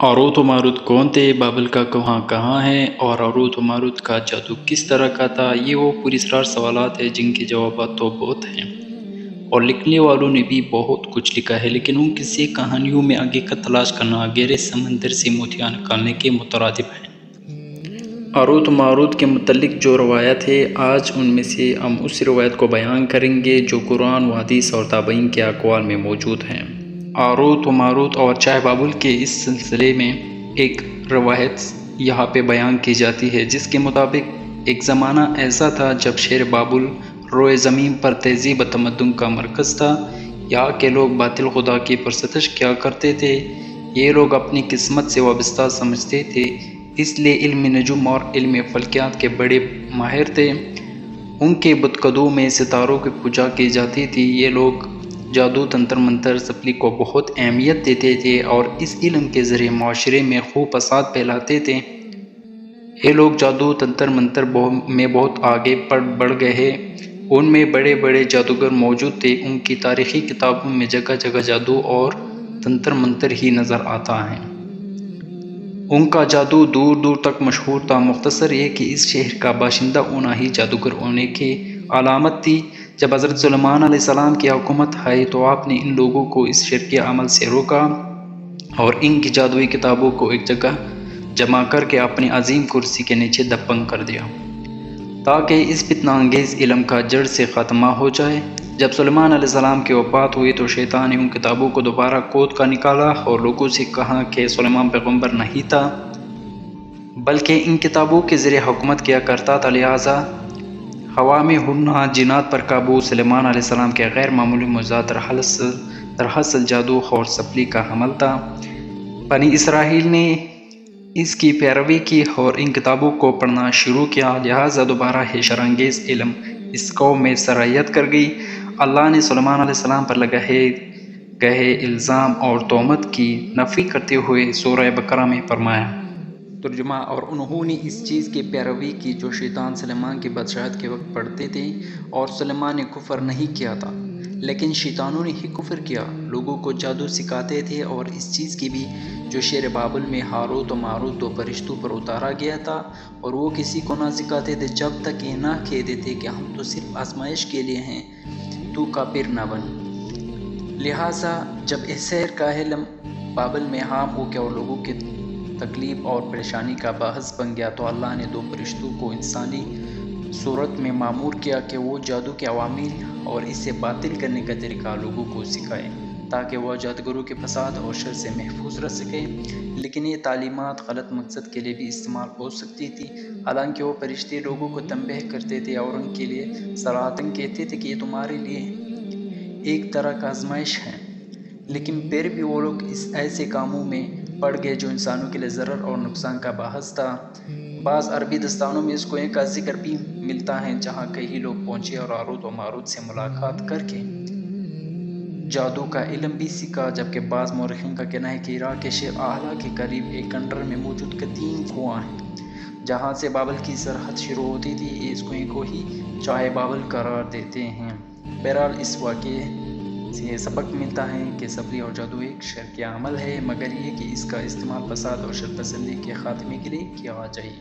اروت و ماروت کون تھے، بابل کا کنواں کہاں ہے، اور اروت و ماروت کا جادو کس طرح کا تھا؟ یہ وہ پراسرار سوالات ہیں جن کے جوابات تو بہت ہیں، اور لکھنے والوں نے بھی بہت کچھ لکھا ہے، لیکن ان کسی کہانیوں میں حقیقت تلاش کرنا گہرے سمندر سے موتیاں نکالنے کے مترادف ہے۔ اروت و ماروت کے متعلق جو روایت ہے، آج ان میں سے ہم اس روایت کو بیان کریں گے جو قرآن و حدیث اور تابعین کے اقوال میں موجود ہیں۔ اروت و ماروت اور چائے بابل کے اس سلسلے میں ایک روایت یہاں پہ بیان کی جاتی ہے، جس کے مطابق ایک زمانہ ایسا تھا جب شہر بابل روئے زمین پر تہذیب و تمدن کا مرکز تھا۔ یہاں کے لوگ باطل خدا کی پرستش کیا کرتے تھے۔ یہ لوگ اپنی قسمت سے وابستہ سمجھتے تھے، اس لیے علم نجوم اور علم فلکیات کے بڑے ماہر تھے۔ ان کے بت قدوں میں ستاروں کی پوجا کی جاتی تھی۔ یہ لوگ جادو، تنتر منتر، سپلی کو بہت اہمیت دیتے تھے اور اس علم کے ذریعے معاشرے میں خوب فساد پھیلاتے تھے۔ یہ لوگ جادو، تنتر منتر میں بہت آگے بڑھ گئے ہیں۔ ان میں بڑے بڑے جادوگر موجود تھے۔ ان کی تاریخی کتابوں میں جگہ جگہ جادو اور تنتر منتر ہی نظر آتا ہے۔ ان کا جادو دور دور تک مشہور تھا۔ مختصر یہ کہ اس شہر کا باشندہ ہونا ہی جادوگر ہونے کی علامت تھی۔ جب حضرت سلیمان علیہ السلام کی حکومت آئی تو آپ نے ان لوگوں کو اس شرکی عمل سے روکا اور ان کی جادوئی کتابوں کو ایک جگہ جمع کر کے اپنی عظیم کرسی کے نیچے دفن کر دیا، تاکہ اس فتنہ انگیز علم کا جڑ سے خاتمہ ہو جائے۔ جب سلیمان علیہ السلام کی وفات ہوئی تو شیطان نے ان کتابوں کو دوبارہ کھود کر نکالا اور لوگوں سے کہا کہ سلیمان پیغمبر نہیں تھا، بلکہ ان کتابوں کے ذریعے حکومت کیا کرتا تھا، لہٰذا ہوا میں اڑنا، جنات پر قابو، سلیمان علیہ السلام کے غیر معمولی معجزات دراصل جادو اور سپلی کا عمل تھا۔ بنی اسرائیل نے اس کی پیروی کی اور ان کتابوں کو پڑھنا شروع کیا، لہٰذا دوبارہ یہ شرانگیز علم اس قوم میں سرایت کر گئی۔ اللہ نے سلیمان علیہ السلام پر لگائے گئے الزام اور تہمت کی نفی کرتے ہوئے سورہ بقرہ میں فرمایا۔ ترجمہ: اور انہوں نے اس چیز کی پیروی کی جو شیطان سلیمان کی بادشاہت کے وقت پڑھتے تھے، اور سلیمان نے کفر نہیں کیا تھا، لیکن شیطانوں نے ہی کفر کیا۔ لوگوں کو جادو سکھاتے تھے اور اس چیز کی بھی جو شہر بابل میں ہاروت و ماروت دو فرشتوں پر اتارا گیا تھا، اور وہ کسی کو نہ سکھاتے تھے جب تک یہ نہ کہہ دیتے کہ ہم تو صرف آزمائش کے لیے ہیں، تو کافر نہ بن۔ لہٰذا جب اس شہر کا علم بابل میں عام ہو گیا اور لوگوں کی تکلیف اور پریشانی کا باعث بن گیا، تو اللہ نے دو فرشتوں کو انسانی صورت میں مامور کیا کہ وہ جادو کے عوامل اور اسے باطل کرنے کا طریقہ لوگوں کو سکھائے، تاکہ وہ جادوگروں کے فساد اور شر سے محفوظ رہ سکیں۔ لیکن یہ تعلیمات غلط مقصد کے لیے بھی استعمال ہو سکتی تھی۔ حالانکہ وہ فرشتے لوگوں کو تنبیہ کرتے تھے اور ان کے لیے صراحتاً کہتے تھے کہ یہ تمہارے لیے ایک طرح کا آزمائش ہے، لیکن پھر بھی وہ لوگ اس ایسے کاموں میں پڑ گئے جو انسانوں کے لیے ضرر اور نقصان کا باعث تھا۔ بعض عربی داستانوں میں اس کنویں کا ذکر بھی ملتا ہے جہاں کئی لوگ پہنچے اور ہاروت و ماروت سے ملاقات کر کے جادو کا علم بھی سیکھا، جبکہ بعض مورخین کا کہنا ہے کہ عراق کے شہر اعلیٰ کے قریب ایک کنڈر میں موجود قدیم کنواں ہے جہاں سے بابل کی سرحد شروع ہوتی تھی۔ اس کنویں کو ہی چائے بابل قرار دیتے ہیں۔ بہرحال اس واقعے سے یہ سبق ملتا ہے کہ سپلی اور جادو ایک شرکی عمل ہے، مگر یہ کہ اس کا استعمال فساد اور شر پسندی کے خاتمے کے لیے کیا جائے۔